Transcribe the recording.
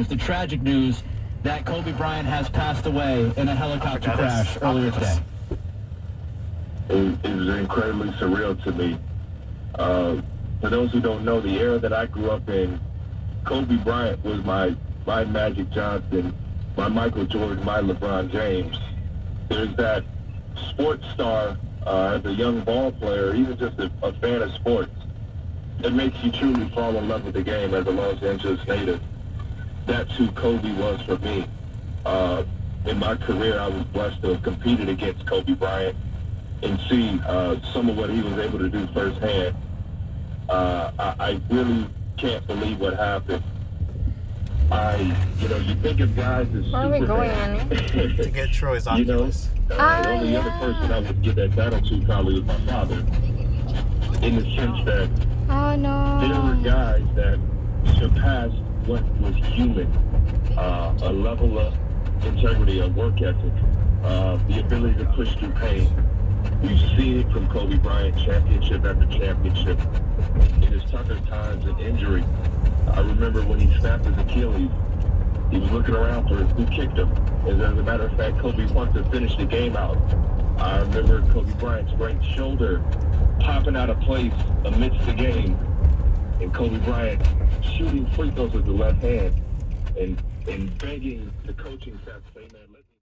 The tragic news that Kobe Bryant has passed away in a helicopter crash earlier today. It was incredibly surreal to me. For those who don't know, the era that I grew up in, Kobe Bryant was my Magic Johnson, my Michael Jordan, my LeBron James. There's that sports star as a young ball player, even just a fan of sports, that makes you truly fall in love with the game as a Los Angeles native. That's who Kobe was for me. In my career, I was blessed to have competed against Kobe Bryant and see some of what he was able to do firsthand. I really can't believe what happened. You think of guys as Where are we going, Annie? To get Troy's Oculus. The only other person I would give that battle to probably was my father. In the sense that there were guys that surpassed what was human. A level of integrity, a work ethic, the ability to push through pain. We've seen it from Kobe Bryant, championship after championship. In his tougher times and injury, I remember when he snapped his Achilles, he was looking around for who kicked him. As a matter of fact, Kobe wanted to finish the game out. I remember Kobe Bryant's right shoulder popping out of place amidst the game, and Kobe Bryant shooting free throws with the left hand and begging the coaching staff to say, man, let's